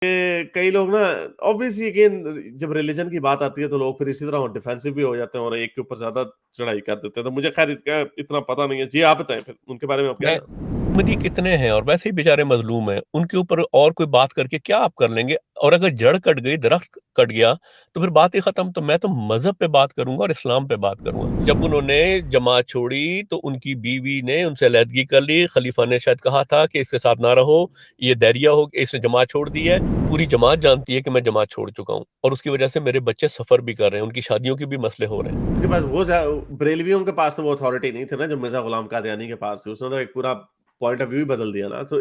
कई लोग ना ऑब्वियसली अगेन जब रिलीजन की बात आती है तो लोग फिर इसी तरह डिफेंसिव भी हो जाते हैं और एक के ऊपर ज्यादा चढ़ाई कर देते हैं। तो मुझे खैर इसका इतना पता नहीं है। जी आप बताएं फिर उनके बारे में आप क्या मैं जानते हैं? अहमदी कितने हैं और वैसे ही बेचारे मजलूम हैं, उनके ऊपर और कोई बात करके क्या आप कर लेंगे? और अगर जड़ कट गई, दरख्त कट गया, तो फिर बात ही खत्म। तो मैं तो मजहब पे बात करूंगा और इस्लाम पे बात करूंगा। जब उन्होंने जमात छोड़ी तो उनकी बीवी ने उनसे अलहदगी कर ली। खलीफा ने शायद कहा था कि इसके साथ ना रहो, ये दैरिया हो, इसने जमात छोड़ दी है। पूरी जमात जानती है कि मैं जमात छोड़ चुका हूँ और उसकी वजह से मेरे बच्चे सफर भी कर रहे हैं, उनकी शादियों के भी मसले हो रहे हैं। उनके पास वो बरेलवियों के पास तो वो अथॉरिटी नहीं थी ना जो मिर्जा गुलाम कादियानी के पास थी। उसने तो एक पूरा पॉइंट ऑफ व्यू ही बदल दिया ना। तो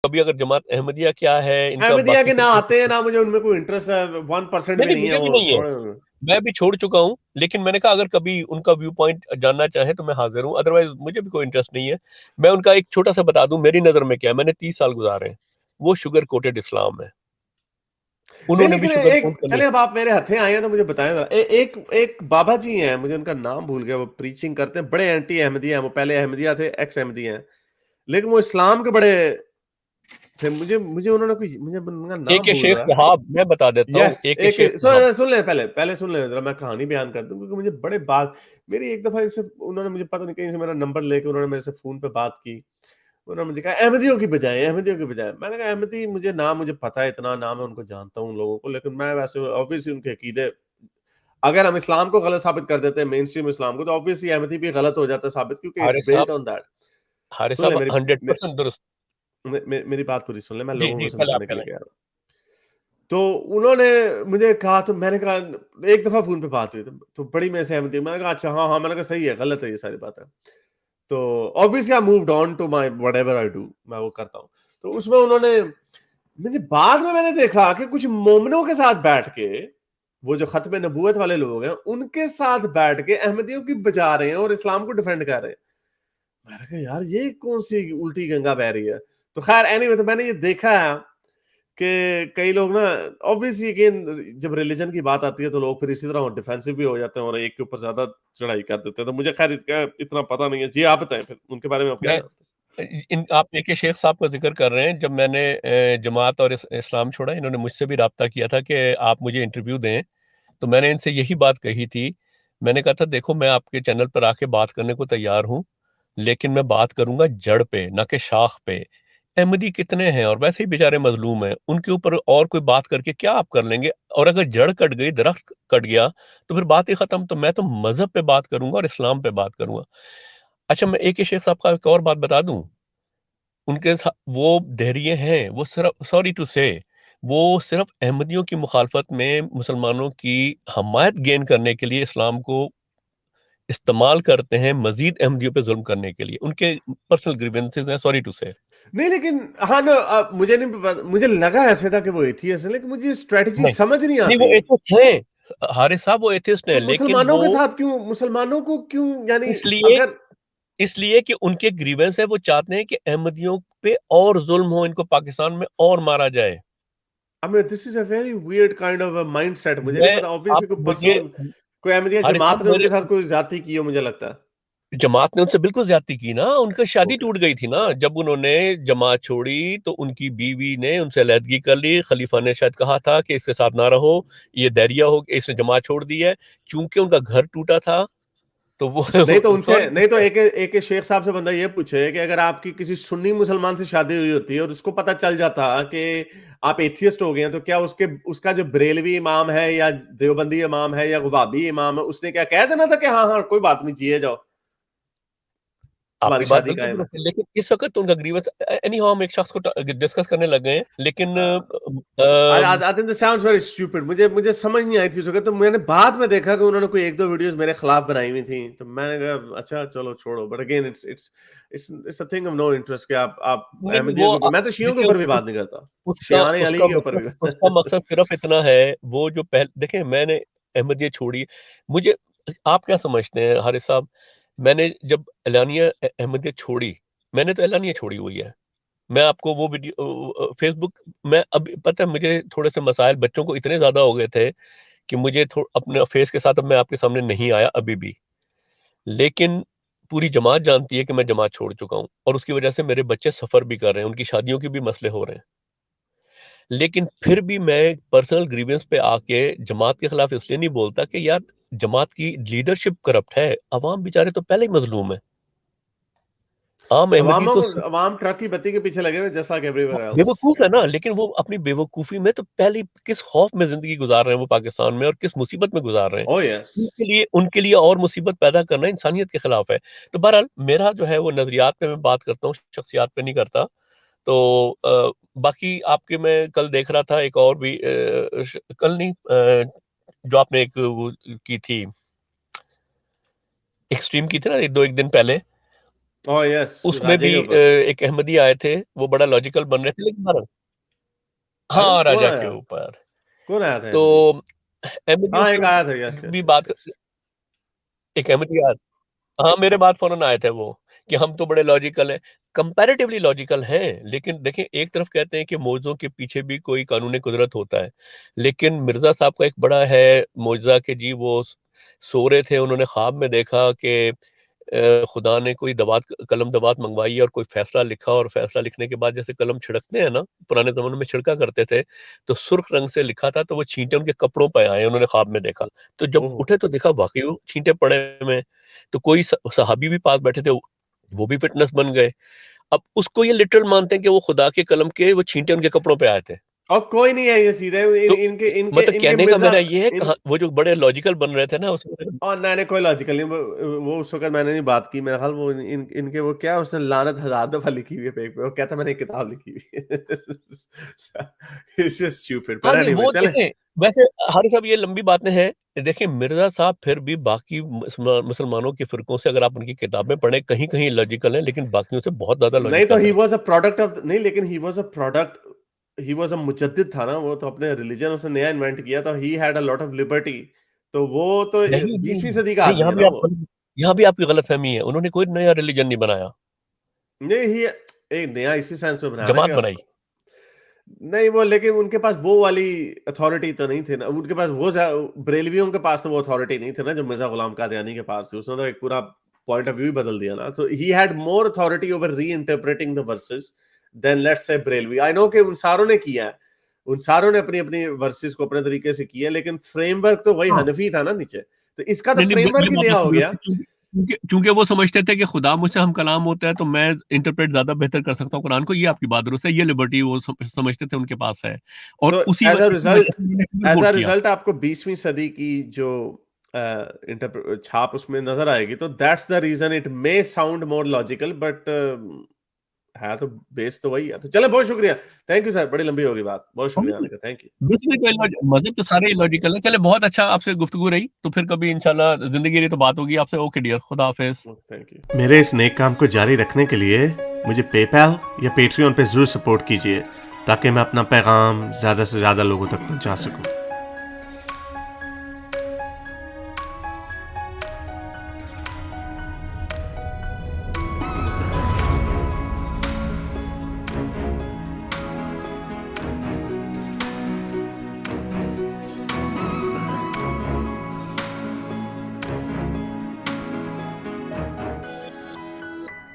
अभी अगर जमात अहमदिया क्या है, इनका अहमदिया बाकी के ना फिर आते हैं ना मुझे उनमें कोई इंटरेस्ट है। 1% नहीं, भी नहीं, नहीं है मुझे भी वो नहीं है। छोड़े। मैं भी छोड़ चुका हूँ, लेकिन मैंने कहा अगर कभी उनका व्यू पॉइंट जानना चाहे तो मैं हाज़िर हूँ, अदरवाइज़ मुझे भी कोई इंटरेस्ट नहीं है। मैं उनका एक छोटा-सा बता दूँ मेरी नज़र में क्या है, मैंने 30 साल गुज़ारे हैं, वो शुगर कोटेड इस्लाम है। नहीं उन्होंने भी लेकिन शुगर एक कोट करने चलिए अब आप मेरे हथे आए हैं तो मुझे बताएं जरा। एक एक बाबा जी हैं, मुझे उनका नाम भूल गया। वो प्रीचिंग करते हैं, बड़े एंटी अहमदी हैं। वो पहले अहमदिया थे, एक्स अहमदी हैं, लेकिन वो इस्लाम के बड़े थे। मुझे मुझे उन्होंने कोई मुझे उनका नाम AK भूल शेख रहा है। साहब, मैं बता देता हूँ, यस AK एक शेख साहब। सुन लें, पहले सुन लें जरा। मैं कहानी बयान कर दूं क्योंकि मुझे बड़े बात मेरी एक दफा इनसे उन्होंने मुझे पता नहीं कहीं से मेरा नंबर लेके उन्होंने मेरे से फोन पे बात की। उन्होंने मुझे कहा अहमदियों की बजाय। मैंने कहा अहमदी मुझे पता है, इतना नाम है, उनको जानता हूँ उन लोगों को, लेकिन मैं वैसे ऑब्वियसली उनके अकीदे अगर हम इस्लाम को गलत साबित कर देते हैं, मेन स्ट्रीम इस्लाम को, तो ऑब्वियसली अहमदी भी गलत हो जाता है साबित, क्योंकि इट्स हारिस साहब बेस्ड ऑन दैट। हारिस सुन ले साहब मेरी 100% दुरुस्त। मेरी बात पूरी सुन ले, मैं जी, लोगों को जी, पहले आप समझाने के लिए कहें। कह रहा हूँ। तो उन्होंने मुझे कहा, तो मैंने कहा एक दफा फोन पे बात हुई तो बड़ी मेरे से सहमति है। मैंने कहा अच्छा, हाँ हाँ। मैंने कहा सही है, गलत है ये सारी बातें। तो obviously I moved on to my whatever I do, मैं वो करता हूँ। तो उसमें उन्होंने मुझे बाद में मैंने देखा कि कुछ मोमिनों के साथ बैठ के, वो जो खत्म नबूवत वाले लोग हैं उनके साथ बैठ के अहमदियों की बजा रहे हैं और इस्लाम को डिफेंड कर रहे हैं। मैंने कहा यार ये कौन सी उल्टी गंगा बह रही है। तो खैर एनीवे, तो मैंने ये देखा है कि कई लोग ना ऑब्वियसली अगेन जब रिलीजन की बात आती है तो लोग फिर इसी तरह डिफेंसिव भी हो जाते हैं और एक के ऊपर ज्यादा चढ़ाई कर देते हैं। तो मुझे खैर इसका इतना पता नहीं है। जी आप बताएं फिर उनके बारे में आप क्या मैं जानते इन आप AK शेख साहब का ज़िक्र कर रहे हैं, जब मैंने जमात और इस्लाम छोड़ा, इन्होंने मुझसे भी राब्ता किया था कि आप मुझे इंटरव्यू दें। तो मैंने इनसे यही बात कही थी। मैंने कहा था देखो मैं आपके चैनल पर आके बात करने को तैयार हूँ, लेकिन मैं बात करूँगा जड़ पे, ना कि शाख पे। अहमदी कितने हैं और वैसे ही बेचारे मज़लूम हैं, उनके ऊपर और कोई बात करके क्या आप कर लेंगे? और अगर जड़ कट गई, दरख्त कट गया, तो फिर बात ही खत्म। तो मैं तो मज़हब पे बात करूँगा और इस्लाम पे बात करूँगा। अच्छा, मैं AK शेख साहब का एक और बात बता दूँ? उनके सा वो देहरिये हैं, वो सिर्फ़ सॉरी टू से वो सिर्फ़ अहमदियों की मुखालफत में मुसलमानों की हमायत गेन करने के लिए इस्लाम को इस्तेमाल करते हैं, मज़ीद अहमदियों पे ज़ुल्म करने के लिए। उनके पर्सनल ग्रीवेंसेस हैं, सॉरी टू से। नहीं लेकिन हाँ ना, मुझे नहीं मुझे लगा ऐसे था कि वो एथियस्ट है, लेकिन मुझे स्ट्रेटजी नहीं, समझ नहीं नहीं वो आती। एथिस्ट हैं। हारिस साहब वो एथिस्ट तो हैं, लेकिन वो मुसलमानों को क्यों, यानी इसलिए अगर इसलिए कि उनके ग्रीवेंस है, वो चाहते हैं कि अहमदियों पे और ज़ुल्म हो, इनको पाकिस्तान में और मारा जाए। I mean this is a very weird kind of a mindset. मुझे नहीं मैं पता, आप ऑब्वियसली कोई मुझे पर्सनल कोई अहमदिया हारिस जमात साहब ने मेरे उनके साथ कोई ज्यादती की हो, मुझे लगता है। जमात ने उनसे बिल्कुल ज़्यादती की ना, उनकी शादी ओके। टूट गई थी ना, जब उन्होंने जमात छोड़ी तो उनकी बीवी ने उनसे अलहदगी कर ली। खलीफा ने शायद कहा था कि इसके साथ ना रहो, ये दैरिया हो, इसने जमात छोड़ दी है। चूँकि उनका घर टूटा था, तो वो सॉरी टू नहीं तो से एक शेख साहब से बंदा ये पूछे कि अगर आपकी किसी सुन्नी मुसलमान से शादी हुई होती है और उसको पता चल जाता कि आप एथियस्ट हो गए हैं, तो क्या उसके उसका जो बरेलवी इमाम है या देवबंदी इमाम है या वहाबी इमाम है, उसने क्या कह देना था कि हाँ हाँ कोई बात नहीं, जिए जाओ, आपकी हमारी बात शादी बिल्कुल कायम है। दुरुस्त है, लेकिन इस वक़्त तो उनका ग्रीवेंस एनी हाउ हम एक शख्स को डिस्कस करने लग गए हैं, लेकिन I think this sounds very stupid. मुझे समझ नहीं आई थी उस वक्त। तो मैंने बाद में देखा कि उन्होंने कोई एक दो वीडियोस मेरे खिलाफ बनाई हुई थी, तो मैंने कहा अच्छा चलो छोड़ो। But again it's a thing of no interest कि आप नहीं अहमदियों वो के ऊपर, मैं तो शियों के देखिए ऊपर भी बात नहीं करता, उसका शियाने अली उसका के ऊपर मकसद उसका भी। मकसद सिर्फ इतना है, वो जो पहले देखें मैंने अहमदियत छोड़ी। मुझे आप क्या समझते हैं हारिस साहब, मैंने जब एलानिया अहमदियत छोड़ी, मैंने तो एलानिया छोड़ी हुई है। मैं आपको वो वीडियो फेसबुक मैं अब पता है मुझे थोड़े से मसाइल बच्चों को इतने ज्यादा हो गए थे कि मुझे अपने फेस के साथ अब मैं आपके सामने नहीं आया अभी भी, लेकिन पूरी जमात जानती है कि मैं जमात छोड़ चुका हूँ और उसकी वजह से मेरे बच्चे सफ़र भी कर रहे हैं, उनकी शादियों के भी मसले हो रहे हैं। लेकिन फिर भी मैं पर्सनल ग्रीवेंस पे आके जमात के खिलाफ इसलिए नहीं बोलता कि यार जमात की लीडरशिप करप्ट है, अवाम बेचारे तो पहले ही मजलूम है। आम अहमदी तो अवाम ट्रक की बत्ती के पीछे लगे हुए जस्ट लाइक एवरीवेयर एल्स। बेवकूफ है ना, लेकिन वो अपनी बेवकूफी में तो पहले किस खौफ में जिंदगी गुजार रहे हैं वो पाकिस्तान में और किस मुसीबत में गुजार रहे हैं। Oh yes. उनके लिए और मुसीबत पैदा करना इंसानियत के खिलाफ है। तो बहरहाल मेरा जो है वो नजरियात पे मैं बात करता हूँ, शख्सियात पे नहीं करता। तो बाकी आपके मैं कल देख रहा था एक और भी कल नहीं, जो आपने एक वो की थी, एक स्ट्रीम की थी ना एक दिन पहले, ओह यस, उसमें राजे भी के ऊपर। एक अहमदी आए थे, वो बड़ा लॉजिकल बन रहे थे लेकिन अरे हाँ, कौन राजा के आया? ऊपर। कौन आया था तो अहमदी? अहमदियों हाँ, के एक आया था, यस ऊपर यस भी यस बात, यस। एक अहमदी आया, हाँ, मेरे बाद फ़ौरन आए थे वो, कि हम तो बड़े लॉजिकल हैं, कंपैरेटिवली लॉजिकल हैं, लेकिन देखें एक तरफ कहते हैं कि मौज़ों के पीछे भी कोई कानून कुदरत होता है, लेकिन मिर्ज़ा साहब का एक बड़ा है मौजज़ा कि जी वो सो रहे थे, उन्होंने ख्वाब में देखा कि खुदा ने कोई कलम दवात मंगवाई और कोई फ़ैसला लिखा और फ़ैसला लिखने के बाद जैसे कलम छिड़कते हैं ना, पुराने ज़माने में छिड़का करते थे, तो सुर्ख रंग से लिखा था, तो वो छींटे उनके कपड़ों पे आए, उन्होंने ख्वाब में देखा। तो जब ओह! उठे तो देखा वाक़ई वो छींटे पड़े हुए हैं। तो कोई सहाबी भी पास बैठे थे, वो भी विटनेस बन गए। अब उसको ये लिटरल मानते हैं कि वो खुदा के कलम के वो छींटे उनके कपड़ों पे आए थे। और कोई नहीं है ये सीधे तो इनके इनके मतलब इनके कहने का मिर्जा मेरा ये है, इन। कहाँ वो जो बड़े लॉजिकल बन रहे थे ना उसमें, और नहीं नहीं, कोई लॉजिकल नहीं, वो उस वक्त मैंने नहीं बात की, मेरा ख्याल वो इनके वो क्या, उसने लानत 1000 दफा लिखी हुई है पेज पे, वो कहता मैंने एक किताब लिखी हुई है। इट्स जस्ट स्टूपिड, हाँ, पर नहीं एनीवे वो चलें। देखें, वैसे हारिस साहब ये लंबी बातें हैं। देखिए मिर्ज़ा साहब फिर भी बाकी मुसलमानों के फ़िरकों से अगर आप उनकी किताबें पढ़ें, कहीं-कहीं लॉजिकल हैं, लेकिन बाकियों से बहुत ज़्यादा नहीं तो लॉजिकल ही हैं। वाज अ प्रोडक्ट ऑफ, नहीं लेकिन he was a product, he was a मुजद्दिद था ना, वो तो अपने रिलीजन उसने नया इन्वेंट किया था, he had a lot of liberty. तो वो तो नहीं, नहीं, 20वीं सदी का नहीं, आदमी है ना वो। यहाँ भी आपकी गलतफ़हमी है। उन्होंने कोई नया रिलिजन नहीं बनाया, नहीं ही एक नया इसी सेंस में बनाया ना जमात कि बनाई। नहीं वो, लेकिन उनके पास वो वाली अथॉरिटी तो नहीं थी ना, उनके पास वो बरेलवियों के पास तो वो अथॉरिटी नहीं थी ना जो मिर्जा गुलाम कादियानी के पास थी, उसने तो एक पूरा पॉइंट ऑफ व्यू ही बदल दिया ना, तो he had more authority over re interpreting the verses then let's say Barelvi. I know कि उन सारों ने किया है, उन सारों ने अपनी अपनी वर्सेस को अपने तरीके से किया, लेकिन फ्रेमवर्क तो वही हाँ। हनफी था ना नीचे, तो इसका तो नहीं, नहीं, ये फ्रेमवर्क ही बात नया आपकी हो गया। बिल्कुल, क्योंकि क्योंकि वो समझते थे कि खुदा मुझसे हम कलाम होता है, तो मैं इंटरप्रेट ज़्यादा बेहतर कर सकता हूँ कुरान को, ये आपकी बात दुरुस्त है, ये लिबर्टी वो समझते थे उनके पास है और तो इसी वजह से उन्होंने फिर एज अ वोट किया। रिजल्ट आपको 20वीं सदी की जो छाप उसमें नजर आएगी, तो that's the reason it may sound more logical, but है तो बेस तो वही है। तो चले, बहुत शुक्रिया, थैंक यू सर, बड़ी लंबी होगी बात, बहुत शुक्रिया आने का, थैंक यू। बेसिकली तो मज़हब तो सारे इलॉजिकल है। चलिए बहुत अच्छा आपसे गुफ्तगू रही, तो फिर कभी इंशाल्लाह ज़िंदगी रही तो बात होगी आपसे। ओके डियर, खुदा हाफ़िज़। Thank you. मेरे इस नेक काम को जारी रखने के लिए मुझे पेपैल या पेट्रियन पे जरूर सपोर्ट कीजिए, ताकि मैं अपना पैगाम ज्यादा से ज्यादा लोगों तक पहुंचा सकूं।